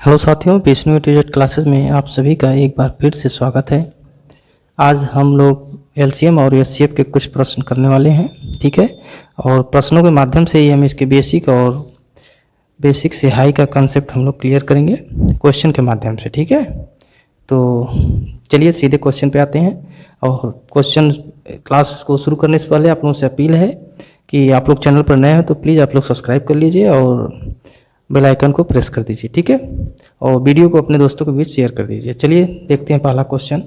Hello साथियों, Vishnu teacher classes में आप सभी का एक बार फिर से स्वागत है। आज हम लोग एलसीएम और एचसीएफ के कुछ प्रश्न करने वाले हैं, ठीक है। और प्रश्नों के माध्यम से ही हम इसके बेसिक से हाई का कंसेप्ट हम लोग क्लियर करेंगे क्वेश्चन के माध्यम से, ठीक है। तो चलिए सीधे क्वेश्चन पे आते हैं। और क्वेश्चन क्लास को शुरू करने से पहले आप लोगों से अपील है कि आप लोग चैनल पर नए हैं तो प्लीज़ आप लोग सब्सक्राइब कर लीजिए और बेल आइकन को प्रेस कर दीजिए, ठीक है। और वीडियो को अपने दोस्तों के बीच शेयर कर दीजिए। चलिए देखते हैं पहला क्वेश्चन।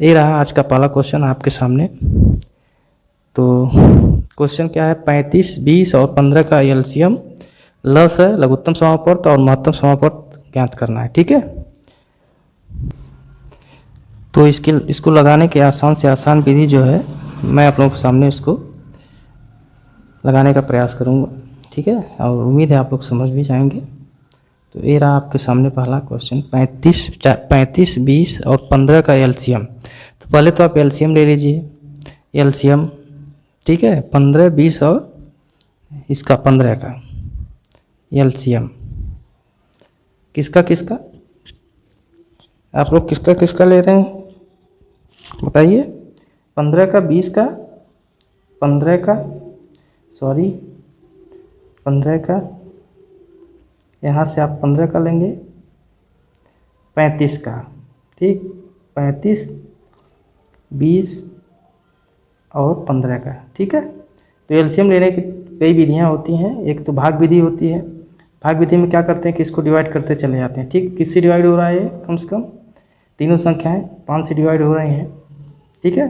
ये रहा आज का पहला क्वेश्चन आपके सामने। तो क्वेश्चन क्या है, 35, 20 और 15 का एलसीएम लस है, लघुत्तम समापवर्त और महत्तम समापवर्त ज्ञात करना है, ठीक है। तो इसको लगाने की आसान से आसान विधि जो है मैं आप लोगों के सामने इसको लगाने का प्रयास करूँगा, ठीक है। और उम्मीद है आप लोग समझ भी जाएंगे। तो ये रहा आपके सामने पहला क्वेश्चन, 35, 20 और 15 का एलसीएम। तो पहले तो आप एलसीएम ले लीजिए, एलसीएम, ठीक है। 15, 20 और इसका 15 का एलसीएम किसका किसका, आप लोग किसका किसका ले रहे हैं बताइए। 15 का, 20 का, 15 का, 15 का, यहाँ से आप 15 का लेंगे, 35 का, ठीक, 35, 20 और 15 का, ठीक है। तो एलसीएम लेने की कई विधियाँ होती हैं। एक तो भाग विधि होती है। भाग विधि में क्या करते हैं कि इसको डिवाइड करते चले जाते हैं, ठीक। किससे डिवाइड हो रहा है, कम से कम तीनों संख्याएं 5 से डिवाइड हो रही हैं, ठीक है।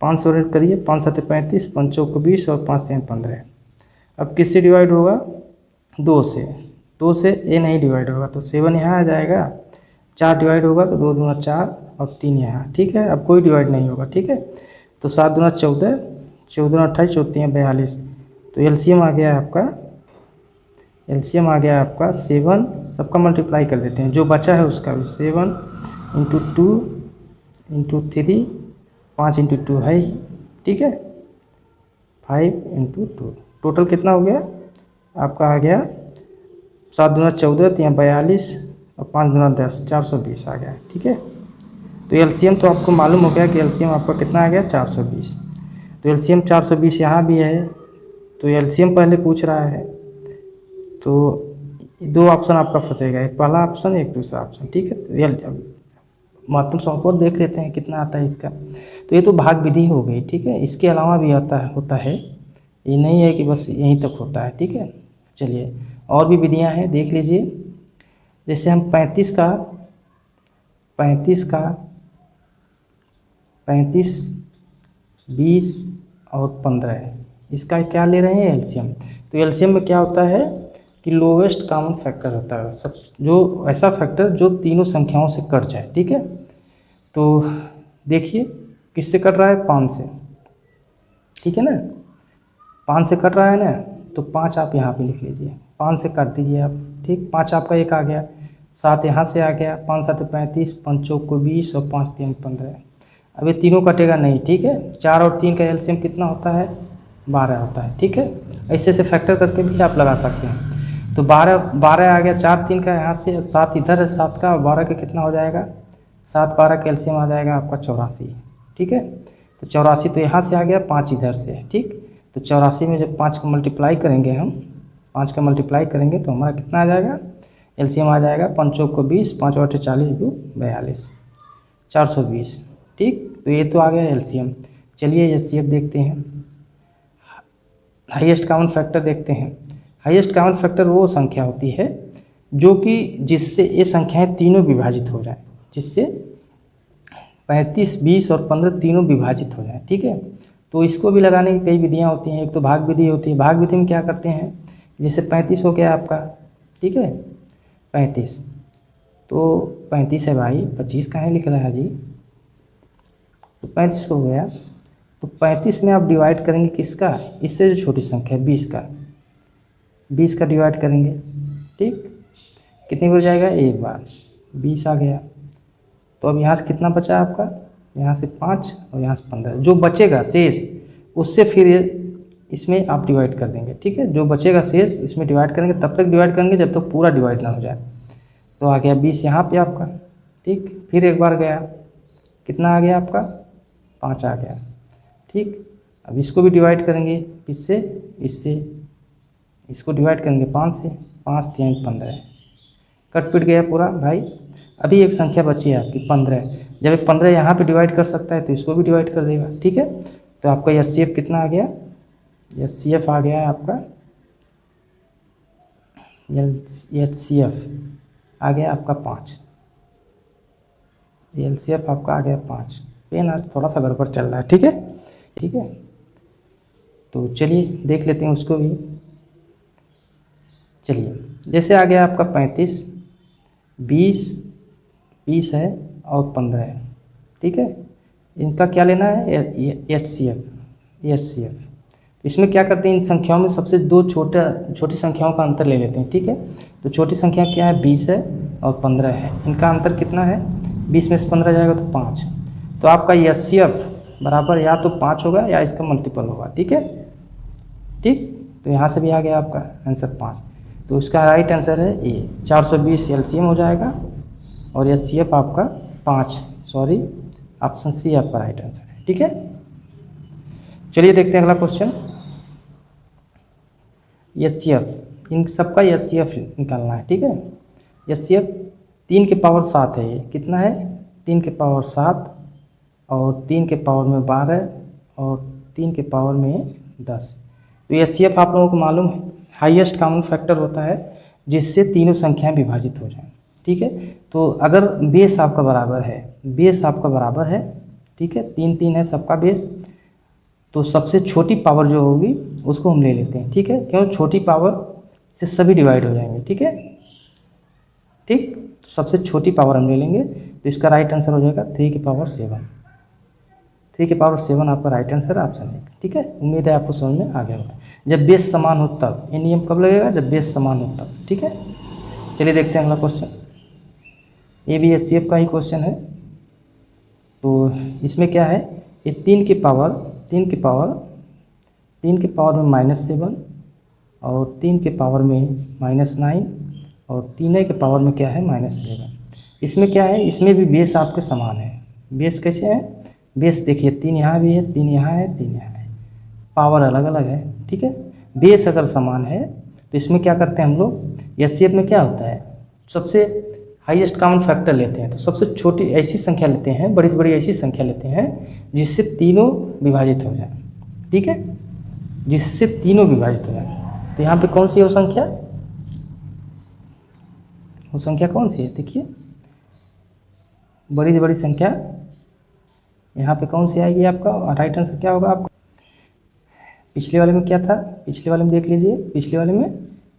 5 से करिए, 5 7 35, 5 चौक 20 और 5 3 15। अब किससे डिवाइड होगा, 2 से। 2 से ए नहीं डिवाइड होगा तो 7 यहाँ आ जाएगा। 4 डिवाइड होगा तो 2 दूना 4 और 3 यहाँ, ठीक है। अब कोई डिवाइड नहीं होगा, ठीक है। तो 7 दूना 14, 14 दूना 28, 14 42। तो एलसीएम आ गया आपका, एलसीएम आ गया आपका 7। सबका मल्टीप्लाई कर देते हैं, जो बचा है उसका भी 7 × 2 × 3, 5 × 2 है, ठीक है, 5 × 2। टोटल कितना हो गया आपका, आ गया 7 दूना 14, 3 42 और 5 दूना 10, 420 आ गया, ठीक है। तो एलसीएम तो आपको मालूम हो गया कि एलसीएम आपका कितना आ गया, 420। तो एलसीएम 420 यहाँ भी है। तो एलसीएम पहले पूछ रहा है, तो 2 ऑप्शन आपका फंसेगा, एक पहला ऑप्शन एक दूसरा ऑप्शन, ठीक है। महत्तम समापवर्त देख लेते हैं कितना आता है इसका। तो ये तो भाग विधि हो गई, ठीक है। इसके अलावा भी होता है, ये नहीं है कि बस यहीं तक होता है, ठीक है। चलिए और भी विधियां हैं, देख लीजिए। जैसे हम 35, 20 और 15 इसका क्या ले रहे हैं, एलसीएम। तो एलसीएम में क्या होता है कि लोवेस्ट कॉमन फैक्टर होता है, सब जो ऐसा फैक्टर जो तीनों संख्याओं से कट जाए, ठीक है। तो देखिए किससे कट रहा है, 5 से, ठीक है ना। 5 से कट रहा है ना, तो 5 आप यहाँ पे लिख लीजिए, 5 से काट दीजिए आप, ठीक। 5 आपका एक आ गया, 7 यहाँ से आ गया, 5 7 35, 5 चौक 20 और 5 3 15। अब ये तीनों कटेगा नहीं, ठीक है। 4 और 3 का एलसीएम कितना होता है, 12 होता है, ठीक है। ऐसे से फैक्टर करके भी आप लगा सकते हैं। तो 12 आ गया, 4 3 का यहाँ से, 7 इधर है, 7 का और 12 का कितना हो जाएगा, 7 12 का एलसीएम आ जाएगा आपका 84, ठीक है। तो 84 तो यहाँ से आ गया, 5 इधर से, ठीक। तो 84 में जब 5 का मल्टीप्लाई करेंगे हम, 5 का मल्टीप्लाई करेंगे तो हमारा कितना आ जाएगा, एलसीएम आ जाएगा 5 चौक 20, 5 8 40, 2 42, 420, ठीक। तो ये तो आ गया एलसीएम। चलिए एचसीएफ देखते हैं, हाईएस्ट कॉमन फैक्टर देखते हैं। हाईएस्ट कॉमन फैक्टर वो संख्या होती है जो कि जिससे ये संख्याएं तीनों विभाजित हो जाए, जिससे 35, 20 और 15 तीनों विभाजित हो जाए, ठीक है। तो इसको भी लगाने की कई विधियां होती हैं। एक तो भाग विधि होती है। भाग विधि में क्या करते हैं, जैसे 35 हो गया आपका, ठीक है, 35, तो 35 है भाई, 25 कहाँ लिख रहा है जी, तो 35 हो गया। तो 35 में आप डिवाइड करेंगे किसका, इससे जो छोटी संख्या है 20 का डिवाइड करेंगे, ठीक। कितनी बार जाएगा, एक बार, 20 आ गया। तो अब यहाँ से कितना बचा आपका, यहाँ से 5 और यहाँ से 15, जो बचेगा शेष उससे फिर इसमें आप डिवाइड कर देंगे, ठीक है। जो बचेगा शेष इसमें डिवाइड करेंगे, तब तक डिवाइड करेंगे जब तक पूरा डिवाइड ना हो जाए। तो आ गया 20 यहाँ पे आपका, ठीक। फिर एक बार गया, कितना आ गया आपका, 5 आ गया, ठीक। अब इसको भी डिवाइड करेंगे, इससे इससे इसको डिवाइड करेंगे 5 से, 5 3 15, कट पिट गया पूरा भाई। अभी एक संख्या बची है आपकी 15, जब ये 15 यहाँ पे डिवाइड कर सकता है तो इसको भी डिवाइड कर देगा, ठीक है। तो आपका HCF कितना आ गया, HCF आ गया है आपका, HCF आ गया आपका 5, LCF आपका आ गया 5। पेन आज थोड़ा सा गड़बड़ चल रहा है, ठीक है, ठीक है। तो चलिए देख लेते हैं उसको भी। चलिए, जैसे आ गया आपका 35, 20 है और 15 है, ठीक है। इनका क्या लेना है, HCF। तो इसमें क्या करते हैं, इन संख्याओं में सबसे दो छोटी संख्याओं का अंतर ले लेते हैं, ठीक है। तो छोटी संख्या क्या है, 20 है और 15 है, इनका अंतर कितना है, 20 में से 15 जाएगा तो 5। तो आपका HCF बराबर या तो 5 होगा या इसका मल्टीपल होगा, ठीक है, ठीक। तो यहाँ से भी आ गया आपका आंसर 5। तो इसका राइट आंसर है ए, 420 LCM हो जाएगा और HCF आपका 5, सॉरी ऑप्शन सी आपका राइट आंसर है, ठीक है। चलिए देखते हैं अगला क्वेश्चन। HCF, इन सबका HCF निकालना है, ठीक है। HCF 3 के पावर 7 है, ये कितना है, 3 के पावर 7 और 3 के पावर में 12 और 3 के पावर में 10। तो HCF आप लोगों को मालूम है हाईएस्ट कॉमन फैक्टर होता है जिससे तीनों संख्याएं विभाजित हो जाएं, ठीक है। तो अगर बेस आपका बराबर है, बेस आपका बराबर है, ठीक है, 3 3 है सबका बेस, तो सबसे छोटी पावर जो होगी उसको हम ले लेते हैं, ठीक है। क्यों, छोटी पावर से सभी डिवाइड हो जाएंगे, ठीक है, ठीक। तो सबसे छोटी पावर हम ले लेंगे, तो इसका राइट आंसर हो जाएगा 3 की पावर 7। 3 की पावर 7 आपका राइट आंसर ऑप्शन है, ठीक है। उम्मीद है आपको समझ में आ गया होगा। जब बेस समान हो तब, ये नियम कब लगेगा, जब बेस समान हो तब, ठीक है। चलिए देखते हैं अगला क्वेश्चन। ये भी HCF का ही क्वेश्चन है। तो इसमें क्या है, ये 3 की पावर में -7 और 3 के पावर में -9 और 3 के पावर में क्या है, -11। इसमें क्या है, इसमें भी बेस आपके समान है। बेस कैसे है, बेस देखिए 3 यहाँ भी है, 3 यहाँ है, 3 यहाँ है, पावर अलग अलग है, ठीक है। बेस अगर समान है तो इसमें क्या करते हैं हम लोग, HCF में क्या होता है, सबसे हाईएस्ट कॉमन फैक्टर लेते हैं। तो सबसे छोटी ऐसी संख्या लेते हैं, बड़ी से बड़ी ऐसी संख्या लेते हैं जिससे तीनों विभाजित हो जाए, ठीक है, जिससे तीनों विभाजित हो जाए। तो यहाँ पे कौन सी है वो संख्या कौन सी है, देखिए बड़ी से बड़ी संख्या यहाँ पे कौन सी आएगी, आपका राइट आंसर क्या होगा आपका। पिछले वाले में क्या था, पिछले वाले में देख लीजिए, पिछले वाले में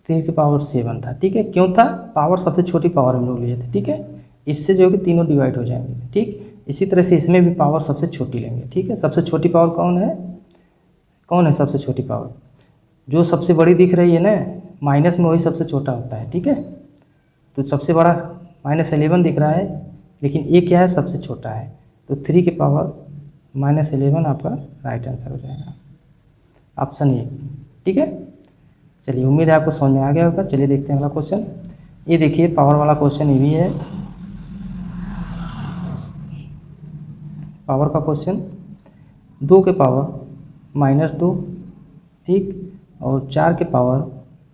3 की पावर 7 था, ठीक है। क्यों था, पावर सबसे छोटी पावर हम लोग लिए थे, ठीक है। इससे जो है कि तीनों डिवाइड हो जाएंगे, ठीक। इसी तरह से इसमें भी पावर सबसे छोटी लेंगे, ठीक है। सबसे छोटी पावर कौन है सबसे छोटी पावर, जो सबसे बड़ी दिख रही है ना, माइनस में वही सबसे छोटा होता है, ठीक है। तो सबसे बड़ा -11 दिख रहा है, लेकिन ये क्या है, सबसे छोटा है। तो 3 की पावर -11 आपका राइट आंसर हो जाएगा, ऑप्शन ए, ठीक है। चलिए उम्मीद है आपको समझ में आ गया होगा। चलिए देखते हैं अगला क्वेश्चन। ये देखिए पावर वाला क्वेश्चन ये भी है, पावर का क्वेश्चन। 2 के पावर -2, ठीक, और 4 के पावर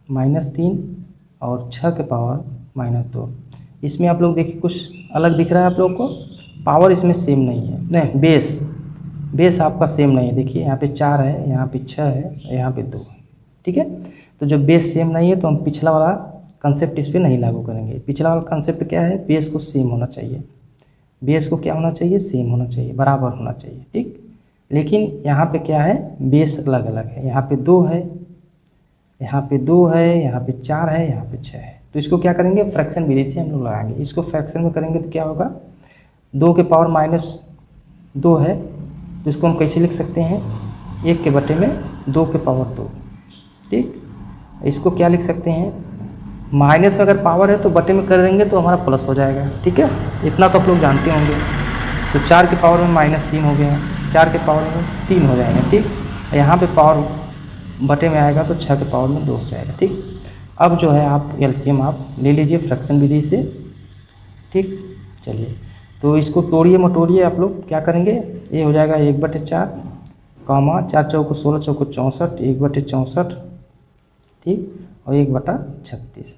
-3 और 6 के पावर -2। इसमें आप लोग देखिए कुछ अलग दिख रहा है आप लोग को, पावर इसमें सेम नहीं है, नहीं बेस आपका सेम नहीं है। देखिए यहाँ पे 4 है, यहाँ पे 6 है, यहाँ पे 2 है, ठीक है। तो जब बेस सेम नहीं है तो हम पिछला वाला कंसेप्ट इस पर नहीं लागू करेंगे। पिछला वाला कंसेप्ट क्या है, बेस को सेम होना चाहिए, बेस को क्या होना चाहिए, सेम होना चाहिए, बराबर होना चाहिए, ठीक। लेकिन यहाँ पे क्या है, बेस अलग अलग है। यहाँ पे 2 है, यहाँ पे 2 है, यहाँ पे 4 है, यहाँ पे 6 है। तो इसको क्या करेंगे, फ्रैक्शन विधि से हम लोग लगाएंगे। इसको फ्रैक्शन में करेंगे तो क्या होगा, 2 के पावर -2 है, तो इसको हम कैसे लिख सकते हैं, 1 के बटे में 2 के पावर 2, ठीक। इसको क्या लिख सकते हैं, माइनस में अगर पावर है तो बटे में कर देंगे तो हमारा प्लस हो जाएगा, ठीक है। इतना तो आप लोग जानते होंगे। तो 4 के पावर में -3 हो गया, 4 के पावर में 3 हो जाएगा, ठीक। यहाँ पे पावर बटे में आएगा तो 6 के पावर में 2 हो जाएगा, ठीक। अब जो है आप एलसीएम आप ले लीजिए फ्रैक्शन विधि से, ठीक। चलिए तो इसको तोड़िए मटोड़िए आप लोग, क्या करेंगे, ये हो जाएगा 1/4 कामा 4 चौको 16 चौको 64 1/64, ठीक, और 1/36।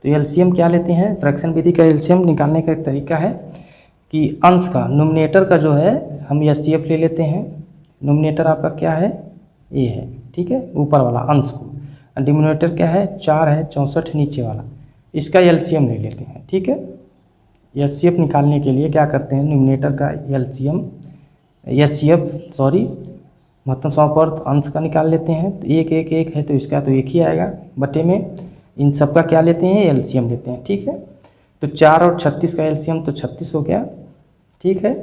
तो एलसीएम क्या लेते हैं, फ्रैक्शन विधि का एलसीएम निकालने का एक तरीका है कि अंश का न्यूमरेटर का जो है हम एचसीएफ ले लेते हैं। न्यूमरेटर आपका क्या है, ये है, ठीक है, ऊपर वाला अंश को, डिनोमिनेटर क्या है 4 है, 64 नीचे वाला, इसका एलसीएम ले लेते हैं, ठीक है। एचसीएफ निकालने के लिए क्या करते हैं, न्यूमरेटर का एलसीएम एचसीएफ सॉरी महत्तम समापवर्त अंश का निकाल लेते हैं। तो 1 1 1 है तो इसका तो 1 ही आएगा, बटे में इन सब का क्या लेते हैं, एलसीएम लेते हैं, ठीक है। तो 4 और 36 का एलसीएम तो 36 हो गया, ठीक है।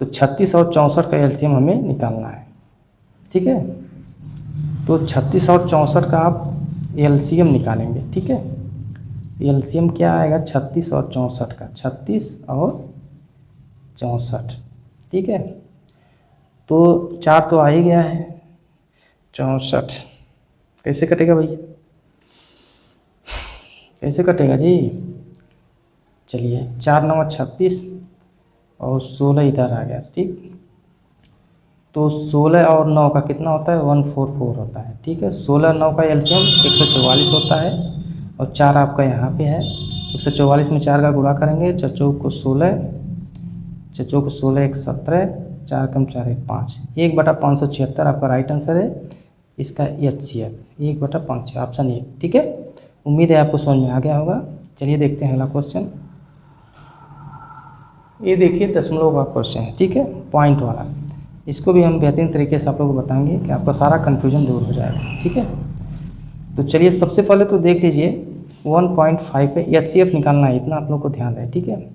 तो 36 और 64 का एलसीएम हमें निकालना है, ठीक है। तो 36 और 64 का आप एलसीएम निकालेंगे, ठीक है। एलसीएम क्या आएगा 36 और 64 का, 36 और 64, ठीक है। तो 4 तो आ ही गया है, 64 कैसे कटेगा भैया, कैसे कटेगा जी, चलिए 4 9 36 और 16 इधर आ गया, ठीक। तो 16 और 9 का कितना होता है 144 होता है, ठीक है। 16 9 का एलसीएम 144 होता है और 4 आपका यहाँ पे है, 144 में 4 का गुणा करेंगे, चचौ को 16, चचौ को 16 1 17, 4 कम 4 1 5, 1/576 आपका राइट आंसर है इसका एचसीएफ, 1/5 ऑप्शन 1, ठीक है। उम्मीद है आपको समझ में आ गया होगा। चलिए देखते हैं अगला क्वेश्चन। ये देखिए दशमलव का क्वेश्चन है, ठीक है, पॉइंट वाला। इसको भी हम बेहतरीन तरीके से आप लोगों को बताएंगे कि आपका सारा कन्फ्यूजन दूर हो जाएगा, ठीक है। तो चलिए सबसे पहले तो देख लीजिए 1.5 पे एचसीएफ निकालना है, इतना आप लोग को ध्यान रहे, ठीक है।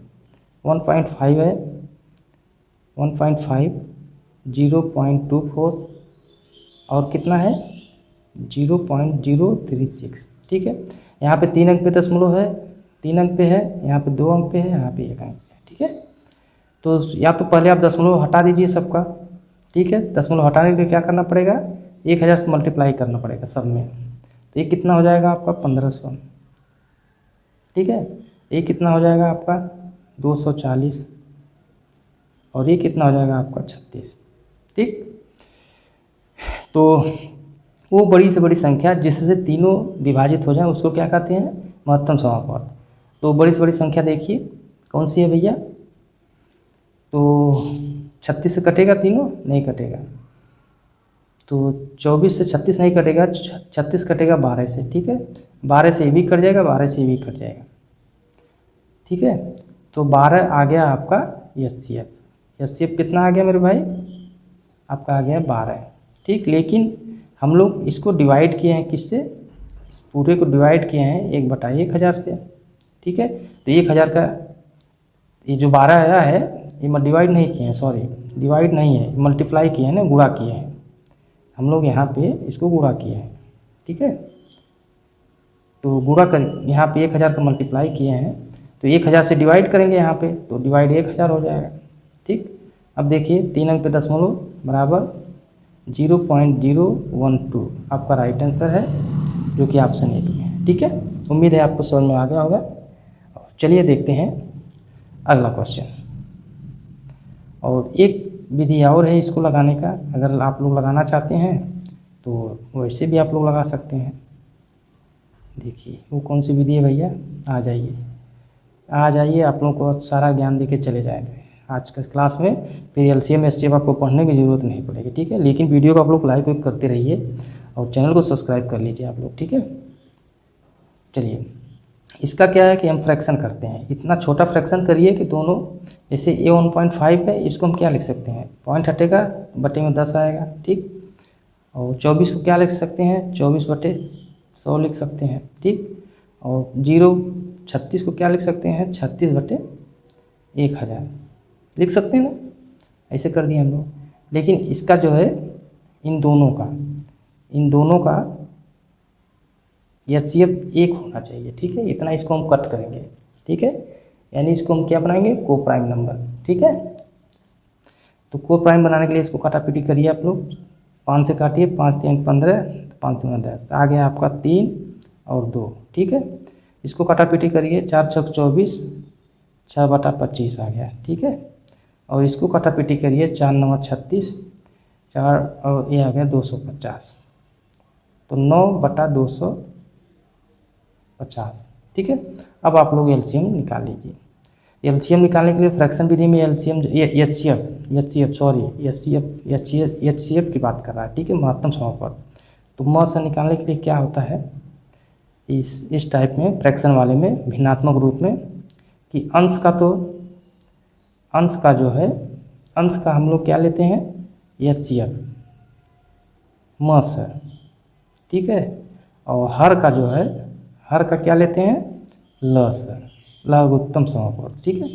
1.5 है, 1.5 0.24 और कितना है 0.036, ठीक है। यहाँ पे 3 अंक पे दशमलव है, 3 अंक पे है, यहाँ पे 2 अंक पे है, यहाँ पे 1 अंक पे है, ठीक है। तो या तो पहले आप दशमलव हटा दीजिए सबका, ठीक है। दशमलव हटाने के लिए क्या करना पड़ेगा, 1000 से मल्टीप्लाई करना पड़ेगा सब में। तो ये कितना हो जाएगा आपका 1500, ठीक है। ये कितना हो जाएगा आपका 240 और ये कितना हो जाएगा आपका 36, ठीक। तो वो बड़ी से बड़ी संख्या जिससे तीनों विभाजित हो जाए उसको क्या कहते हैं, महत्तम समापवर्त। तो बड़ी से बड़ी संख्या देखिए कौन सी है भैया, तो 36 से कटेगा तीनों, नहीं कटेगा। तो 24 से 36 नहीं कटेगा, 36 कटेगा 12 से, ठीक है। 12 से ये भी कट जाएगा, 12 से ये भी कट जाएगा, ठीक है। तो 12 आ गया आपका एचसीएफ। एचसीएफ कितना आ गया मेरे भाई, आपका आ गया 12, ठीक। लेकिन हम लोग इसको डिवाइड किए हैं किससे, इस पूरे को डिवाइड किए हैं 1/1000 से, ठीक है। तो 1000 का ये जो 12 आया है ये डिवाइड नहीं किए हैं, सॉरी डिवाइड नहीं है, मल्टीप्लाई किए हैं ना, गुणा किए हैं हम लोग, यहाँ पे इसको गुणा किए हैं, ठीक है। तो गुणा कर यहाँ पे 1000 का मल्टीप्लाई किए हैं, तो 1000 से डिवाइड करेंगे यहाँ पे, तो डिवाइड 1000 हो जाएगा, ठीक। अब देखिए 3 अंक पे दशमलव बराबर 0.012 आपका राइट आंसर है, जो कि ऑप्शन 1 में है, ठीक है। उम्मीद है आपको समझ में आ गया होगा। चलिए देखते हैं अगला क्वेश्चन। और एक विधि और है इसको लगाने का, अगर आप लोग लगाना चाहते हैं तो वैसे भी आप लोग लगा सकते हैं। देखिए वो कौन सी विधि है भैया, आ जाइए आ जाइए, आप लोगों को सारा ज्ञान देके चले जाएंगे आज के क्लास में। फिर एलसीएम एचसीएफ आपको पढ़ने की ज़रूरत नहीं पड़ेगी, ठीक है। लेकिन वीडियो को आप लोग लाइक करते रहिए और चैनल को सब्सक्राइब कर लीजिए आप लोग, ठीक है। चलिए इसका क्या है कि हम फ्रैक्शन करते हैं, इतना छोटा फ्रैक्शन करिए कि दोनों, जैसे ये 1.5 है, इसको हम क्या लिख सकते हैं, पॉइंट हटेगा बटे में 10 आएगा, ठीक। और 24 को क्या लिख सकते हैं, 24/100 लिख सकते हैं, ठीक। और 36 को क्या लिख सकते हैं, 36/1000 लिख सकते हैं ना, ऐसे कर दिए हम लोग। लेकिन इसका जो है इन दोनों का एचसीएफ 1 होना चाहिए, ठीक है। इतना इसको हम कट करेंगे, ठीक है, यानी इसको हम क्या बनाएंगे, को प्राइम नंबर, ठीक है। तो को प्राइम बनाने के लिए इसको काटापीटी करिए आप लोग, 5 से काटिए, 5 3 15, 5 3 10, आ गया आपका 3 और 2, ठीक है। इसको काटापीटी करिए, 4 6 24, 6/25 आ गया, ठीक है। और इसको काटापीटी करिए, 4 9 36, 4 और ये आ गया 250, तो 9/250, ठीक है। अब आप लोग एलसीएम निकाल लीजिए। एलसीएम निकालने के लिए फ्रैक्शन विधि में एलसीएम एचसीएफ की बात कर रहा है, ठीक है, महत्तम समापन। तो म से निकालने के लिए क्या होता है इस टाइप में, फ्रैक्शन वाले में, भिन्नात्मक रूप में, कि अंश का जो है, अंश का हम लोग क्या लेते हैं, एचसीएफ म से, ठीक है। और हर का जो है, हर का क्या लेते हैं, ल से, लघुत्तम समापन, ठीक है।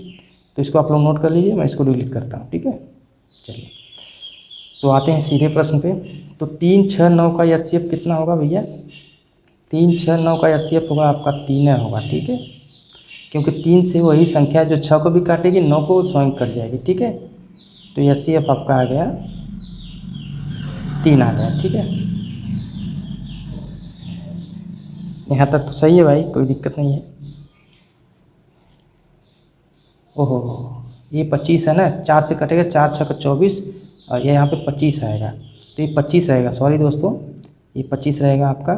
तो इसको आप लोग नोट कर लीजिए, मैं इसको डिलीट करता हूँ, ठीक है। चलिए तो आते हैं सीधे प्रश्न पे। तो 3 6 9 का एचसीएफ कितना होगा भैया, 3 6 9 का एचसीएफ होगा आपका 3 होगा, ठीक है। क्योंकि 3 से वही संख्या जो 6 को भी काटेगी 9 को स्वयं कट जाएगी, ठीक है। तो एचसीएफ आपका आ गया 3 आ गया, ठीक है। यहाँ तक तो सही है भाई, कोई दिक्कत नहीं है। ओहो, ये 25 है ना, 4 से कटेगा, 4 6 24, और ये यहाँ पे 25 आएगा, तो ये 25 रहेगा, सॉरी दोस्तों, ये 25 रहेगा आपका,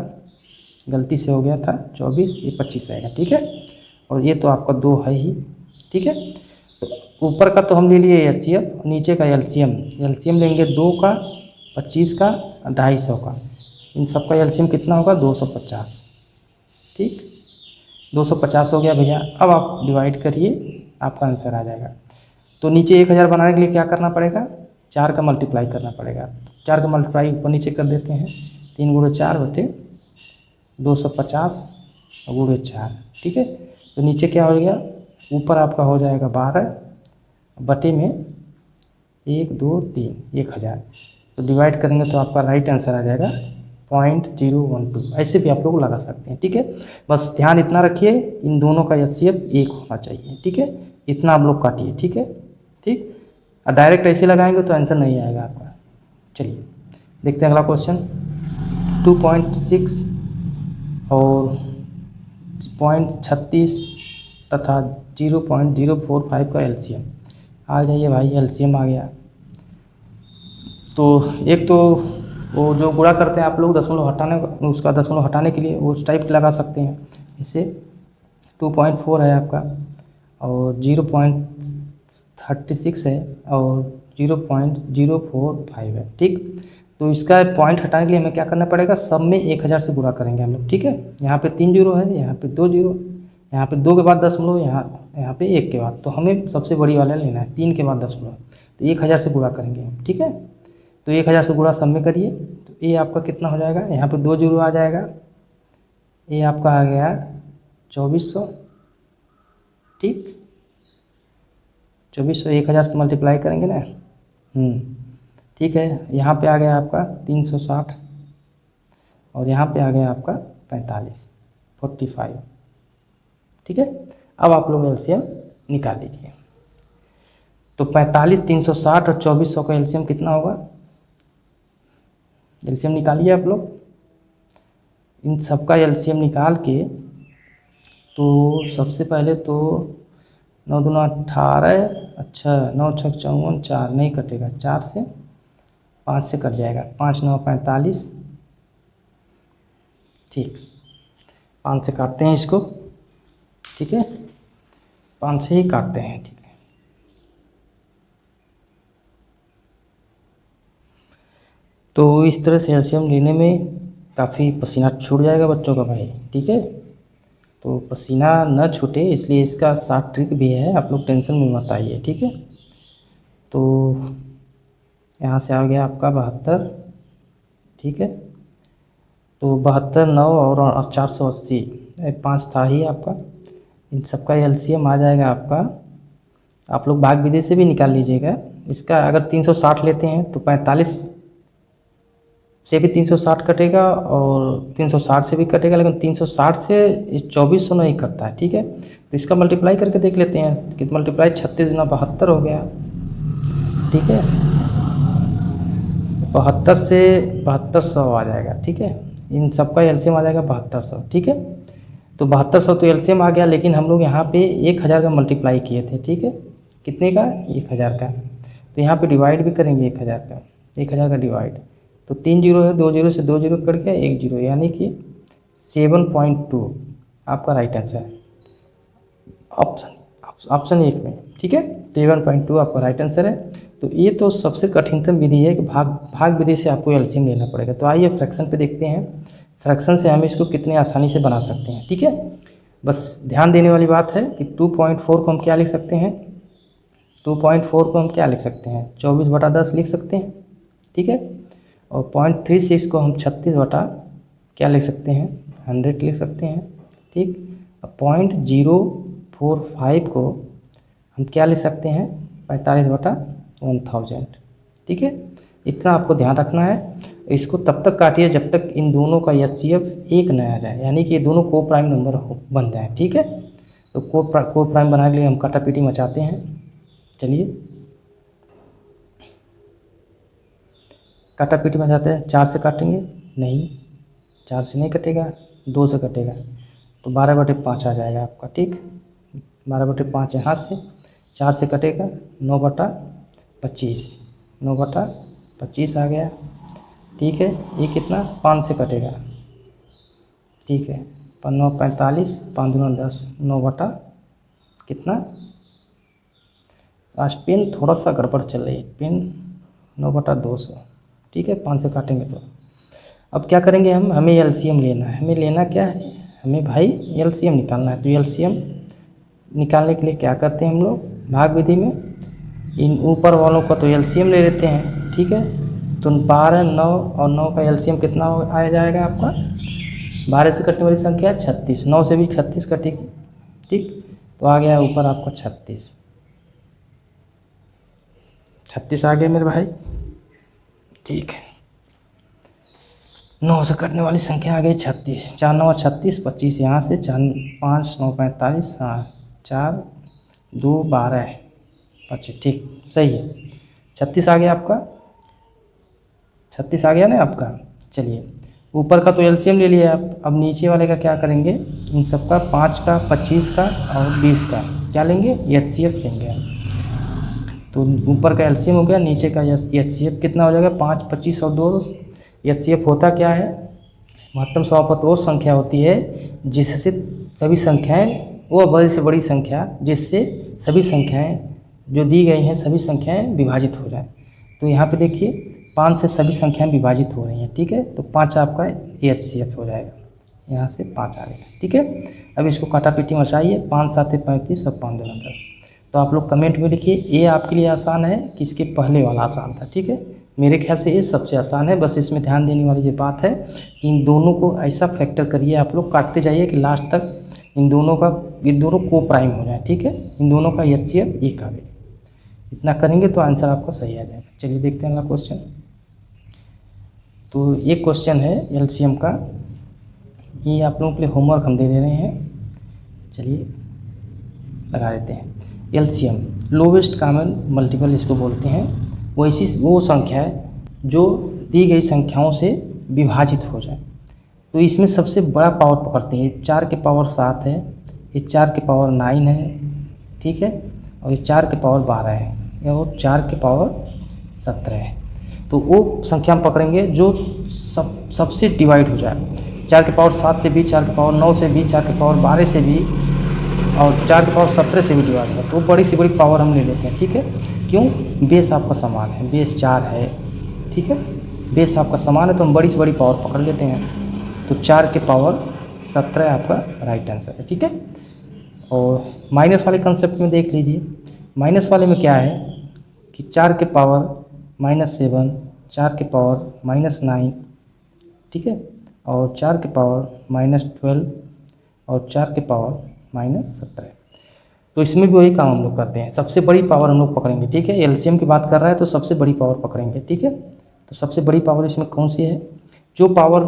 गलती से हो गया था 24, ये 25 रहेगा, ठीक है। और ये तो आपका 2 है ही, ठीक है। तो ऊपर का तो हम ले लिए एचसीएफ, नीचे का एलसीएम लेंगे 2 का, 25 का, 250 का, इन सब का एलसीएम कितना होगा, 250, ठीक, 250 हो गया भैया। अब आप डिवाइड करिए, आपका आंसर आ जाएगा। तो नीचे 1000 बनाने के लिए क्या करना पड़ेगा, 4 का मल्टीप्लाई करना पड़ेगा। 4 का मल्टीप्लाई ऊपर नीचे कर देते हैं, 3 × 4 बटे 250 गुणे 4, ठीक है। तो नीचे क्या हो गया, ऊपर आपका हो जाएगा 12 बटे में 1 2 3 1000। तो डिवाइड करेंगे तो आपका राइट आंसर आ जाएगा 0.012। ऐसे भी आप लोग लगा सकते हैं, ठीक है। बस ध्यान इतना रखिए, इन दोनों का एचसीएफ 1 होना चाहिए, ठीक है। इतना आप लोग काटिए, ठीक है, ठीक। और डायरेक्ट ऐसे लगाएंगे तो आंसर नहीं आएगा आपका। चलिए देखते हैं अगला क्वेश्चन। 2.6 और 0.36 तथा 0.045 का एलसीएम। आ जाइए भाई, एलसीएम आ गया। तो एक तो वो जो गुणा करते हैं आप लोग दशमलव हटाने, उसका दशमलव हटाने के लिए वो उस टाइप के लगा सकते हैं। इसे 2.4 है आपका, और 0.36 है, और 0.045 है, ठीक। तो इसका पॉइंट हटाने के लिए हमें क्या करना पड़ेगा, सब में 1000 से गुणा करेंगे हम लोग, ठीक है। यहाँ पे 3 जीरो है, यहाँ पे 2 जीरो, यहाँ पे 2 के बाद दशमलव, यहाँ पे 1 के बाद, तो हमें सबसे बड़ी वाला लेना है, 3 के बाद दशमलव, तो 1000 से गुणा करेंगे हम, ठीक है। तो 1000 से गुणा सब में करिए, तो ये आपका कितना हो जाएगा, यहाँ पे 2 जीरो आ जाएगा, ये आपका आ गया 2400, ठीक। 2400 1000 से मल्टीप्लाई करेंगे ना, ठीक है। यहाँ पे आ गया आपका 360, और यहाँ पे आ गया आपका 45, ठीक है। अब आप लोग एलसीएम निकाल लीजिए। तो 45, 360 और 2400 का एलसीएम कितना होगा, एलसीएम निकालिए आप लोग। इन सब का एलसीएम निकाल के, तो सबसे पहले तो 9 दूना 18, अच्छा 9 6 54, 4 नहीं कटेगा, 4 से 5 से कट जाएगा, 5 9 45, ठीक। 5 से काटते हैं इसको, ठीक है, 5 से ही काटते हैं, ठीक है। तो इस तरह से एलसीएम लेने में काफ़ी पसीना छूट जाएगा बच्चों का भाई, ठीक है। तो पसीना न छूटे इसलिए इसका साथ ट्रिक भी है, आप लोग टेंशन में मत आइए, ठीक है। तो यहाँ से आ गया आपका 72, ठीक है। तो 72 9 और 480, 5 था ही आपका, इन सब का एलसीएम आ जाएगा आपका। आप लोग भाग विधि से भी निकाल लीजिएगा इसका। अगर 360 लेते हैं तो 45 से भी 360 कटेगा, और 360 से भी कटेगा, लेकिन 360 से 2400 नहीं कटता है, ठीक है। तो इसका मल्टीप्लाई करके देख लेते हैं कि मल्टीप्लाई 36 गुना 72 हो गया, ठीक है। 72 से 7200 आ जाएगा, ठीक है। इन सब का एलसीएम आ जाएगा 7200, ठीक है। तो 7200 तो एलसीएम आ गया, लेकिन हम लोग यहाँ पे 1000 का मल्टीप्लाई किए थे, ठीक है, कितने का, 1000 का। तो यहाँ पे डिवाइड भी करेंगे 1000 का, 1000 का डिवाइड, तो 3 जीरो है, 2 जीरो से 2 जीरो कट गया, 1 जीरो, यानी कि 7.2 आपका राइट आंसर है, ऑप्शन 1 में, ठीक है, 7.2 आपका राइट आंसर है। तो ये तो सबसे कठिनतम विधि है कि भाग विधि से आपको एलसीएम लेना पड़ेगा। तो आइए फ्रैक्शन पे देखते हैं, फ्रैक्शन से हम इसको कितने आसानी से बना सकते हैं, ठीक है। बस ध्यान देने वाली बात है कि 2.4 को हम क्या लिख सकते हैं, 2.4 को हम क्या लिख सकते हैं, 24/10 लिख सकते हैं, ठीक है। और 0.36 को हम 36 बटा क्या लिख सकते हैं, 100 लिख सकते हैं, ठीक। और 0.045 को हम क्या लिख सकते हैं, 45/1000, ठीक है। इतना आपको ध्यान रखना है। इसको तब तक काटिए जब तक इन दोनों का एचसीएफ एक न आ जाए, यानी कि ये दोनों को प्राइम नंबर बन जाए, ठीक है। तो को प्राइम बनाने के लिए हम काटापीटी मचाते हैं। चलिए काटापीटी मचाते हैं। 4 से काटेंगे, नहीं 4 से नहीं कटेगा, 2 से कटेगा, तो 12/5 आ जाएगा आपका, ठीक। 12/5 यहाँ से, 4 से कटेगा, 9/25, 9/25 आ गया, ठीक है। ये कितना, 5 से कटेगा, ठीक है, 9 45, 5 दूना 10, 9 बटा कितना, आज पेन थोड़ा सा गड़बड़ चल रही है, पेन 9/200, ठीक है, 5 से काटेंगे तो। अब क्या करेंगे हम, हमें एलसीएम लेना है, हमें लेना क्या है, हमें भाई एलसीएम निकालना है। तो एलसीएम निकालने के लिए क्या करते हैं हम लोग, भाग विधि में इन ऊपर वालों का तो एलसीएम ले लेते हैं, ठीक है। तो 12, 9 और 9 का एलसीएम कितना आ जाएगा आपका, 12 से कटने वाली संख्या 36, 9 से भी 36 कटेगी, ठीक। तो आ गया ऊपर आपका 36, 36 आ गया मेरे भाई, ठीक है। 9 से कटने वाली संख्या आ गई 36, 4 9 36, 25 यहाँ से, 4 5 9 45, हाँ 4 2 12 25, ठीक, सही है, 36 आ गया आपका, 36 आ गया ना आपका। चलिए ऊपर का तो एलसीएम ले लिया आप, अब नीचे वाले का क्या करेंगे, इन सब का 5 का, 25 का और 20 का क्या लेंगे, एचसीएफ लेंगे हम। तो ऊपर का एलसीएम हो गया, नीचे का एचसीएफ कितना हो जाएगा, 5, 25 और 2। एचसीएफ होता क्या है, महत्तम समापत वो संख्या होती है जिससे सभी संख्याएं, वो बड़ी से बड़ी संख्या जिससे सभी संख्याएं जो दी गई हैं सभी संख्याएं विभाजित हो जाए। तो यहाँ पे देखिए 5 से सभी संख्याएं विभाजित हो रही हैं, ठीक है। तो 5 आपका एचसीएफ हो जाएगा, यहाँ से 5 आ गया, ठीक है। अब इसको काटापीटी मचाइए, 5 7 35 और 5 2 10। तो आप लोग कमेंट में लिखिए ये आपके लिए आसान है कि इसके पहले वाला आसान था, ठीक है। मेरे ख्याल से ये सबसे आसान है। बस इसमें ध्यान देने वाली जो बात है कि इन दोनों को ऐसा फैक्टर करिए आप लोग, काटते जाइए कि लास्ट तक इन दोनों को प्राइम हो जाए, ठीक है। इन दोनों का एचसीएफ एक आ गया, इतना करेंगे तो आंसर आपका सही आ जाएगा। चलिए देखते हैं अगला क्वेश्चन। तो एक क्वेश्चन है एलसीएम का, ये आप लोगों के लिए होमवर्क हम दे दे रहे हैं। चलिए लगा देते हैं। एलसीएम लोवेस्ट कॉमन मल्टीपल इसको बोलते हैं, वो संख्या है जो दी गई संख्याओं से विभाजित हो जाए। तो इसमें सबसे बड़ा पावर पकड़ते हैं, 4 के पावर 7 है, ये 4 के पावर 9 है, ठीक है, और ये 4 के पावर 12 है, और 4 के पावर 17 है। तो वो संख्या हम पकड़ेंगे जो सबसे डिवाइड हो जाए, 4 के पावर 7 से भी, 4 के पावर 9 से भी, 4 के पावर 12 से भी, और 4 के पावर 17 से भी डिवाइड है। तो बड़ी से बड़ी पावर हम ले लेते हैं, ठीक है। क्यों, बेस आपका समान है, बेस 4 है, ठीक है, बेस आपका समान है, तो हम बड़ी से बड़ी पावर पकड़ लेते हैं। तो 4 के पावर 17 आपका राइट आंसर है, ठीक है। और माइनस वाले कंसेप्ट में देख लीजिए, माइनस वाले में क्या है कि 4 के पावर -7, 4 के पावर -9, ठीक है, और 4 के पावर -12 और 4 के पावर -17। तो इसमें भी वही काम हम लोग करते हैं, सबसे बड़ी पावर हम लोग पकड़ेंगे, ठीक है। एलसीएम की बात कर रहा है तो सबसे बड़ी पावर पकड़ेंगे, ठीक है। तो सबसे बड़ी पावर इसमें कौन सी है, जो पावर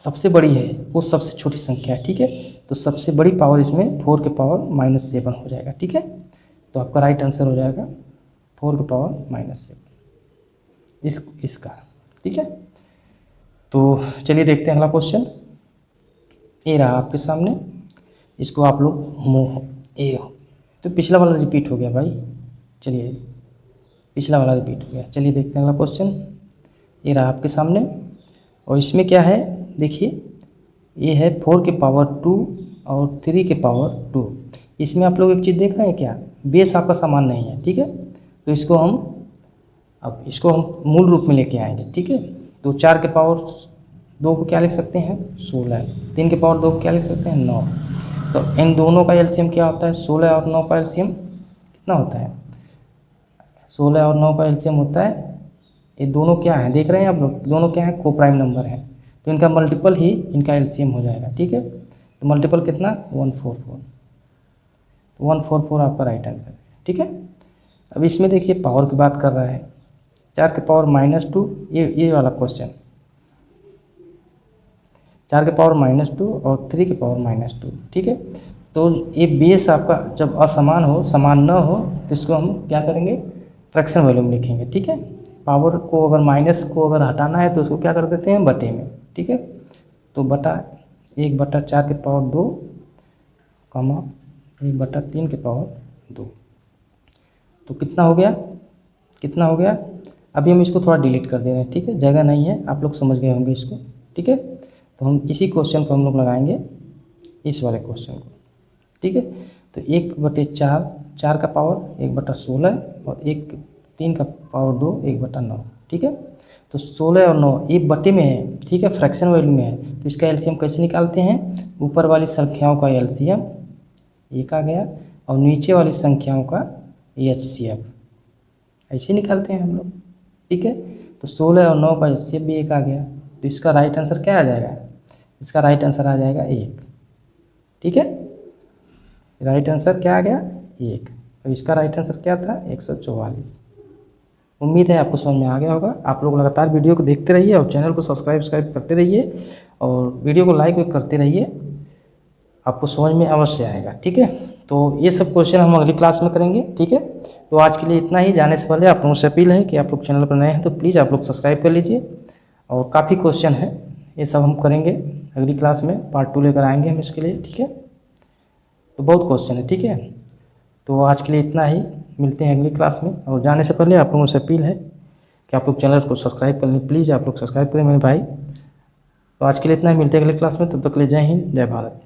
सबसे बड़ी है वो सबसे छोटी संख्या है, ठीक है। तो सबसे बड़ी पावर इसमें 4 के पावर -7 हो जाएगा, ठीक है। तो आपका राइट आंसर हो जाएगा 4 के पावर -7 इसका, ठीक है। तो चलिए देखते हैं अगला क्वेश्चन, ये रहा आपके सामने। इसको आप लोग ए तो पिछला वाला रिपीट हो गया भाई। चलिए पिछला वाला रिपीट हो गया। चलिए देखते हैं अगला क्वेश्चन। ये रहा आपके सामने और इसमें क्या है देखिए, ये है 4 के पावर 2 और 3 के पावर 2। इसमें आप लोग एक चीज़ देख रहे हैं क्या, बेस आपका समान नहीं है, ठीक है। तो इसको हम मूल रूप में लेके आएंगे, ठीक है। तो 4 के पावर 2 को क्या लिख सकते हैं 16, 3 के पावर 2 को क्या लिख सकते हैं 9। तो इन दोनों का एलसीएम क्या होता है 16 और 9 का एलसीएम कितना होता है 16 और 9 का एलसीएम होता है, ये दोनों क्या है देख रहे हैं आप लोग, दोनों क्या है को प्राइम नंबर है, तो इनका मल्टीपल ही इनका एलसीएम हो जाएगा, ठीक है। तो मल्टीपल कितना 144, तो 144 आपका राइट आंसर है, ठीक है। अब इसमें देखिए पावर की बात कर रहा है, 4 के पावर -2, ये वाला क्वेश्चन 4 के पावर -2 और 3 के पावर -2, ठीक है। तो ये बेस आपका जब असमान हो, समान न हो, तो इसको हम क्या करेंगे फ्रैक्शन वैल्यू में लिखेंगे, ठीक है। पावर को अगर माइनस को अगर हटाना है तो उसको क्या कर देते हैं बटे में, ठीक है। तो बटा 1/4 के पावर 2, 1/3 के पावर 2, तो कितना हो गया। अभी हम इसको थोड़ा डिलीट कर दे रहे हैं, ठीक है, जगह नहीं है, आप लोग समझ गए होंगे इसको, ठीक है। तो हम इसी क्वेश्चन को हम लोग लगाएंगे इस वाले क्वेश्चन को, ठीक है। तो 1/4, 4 का पावर 1/16 और 3 का पावर 2 1/9, ठीक है। तो 16 और 9 ये बटे में है, ठीक है, फ्रैक्शन वैल्यू में है। तो इसका एलसीएम कैसे निकालते हैं, ऊपर वाली संख्याओं का एलसीएम 1 आ गया और नीचे वाली संख्याओं का एचसीएफ, ऐसे निकालते हैं हम लोग, ठीक है। तो 16 और 9 का एचसीएफ भी 1 आ गया, तो इसका राइट आंसर क्या आ जाएगा, इसका राइट आंसर आ जाएगा 1, ठीक है। राइट आंसर क्या आ गया 1, तो इसका राइट आंसर क्या था 144। उम्मीद है आपको समझ में आ गया होगा। आप लोग लगातार वीडियो को देखते रहिए और चैनल को सब्सक्राइब करते रहिए और वीडियो को लाइक भी करते रहिए, आपको समझ में अवश्य आएगा, ठीक है। तो ये सब क्वेश्चन हम अगली क्लास में करेंगे, ठीक है। तो आज के लिए इतना ही। जाने से पहले आप लोगों से अपील है कि आप लोग चैनल पर नए हैं तो प्लीज़ आप लोग सब्सक्राइब कर लीजिए, और काफ़ी क्वेश्चन है ये सब हम करेंगे अगली क्लास में, पार्ट 2 लेकर आएंगे हम इसके लिए, ठीक है। तो बहुत क्वेश्चन है, ठीक है। तो आज के लिए इतना ही, मिलते हैं अगली क्लास में। और जाने से पहले आप लोगों से अपील है कि आप लोग चैनल को सब्सक्राइब कर लें, प्लीज़ आप लोग सब्सक्राइब करें मेरे भाई। तो आज के लिए इतना ही, मिलते हैं अगली क्लास में, तब तक के लिए जय हिंद जय भारत।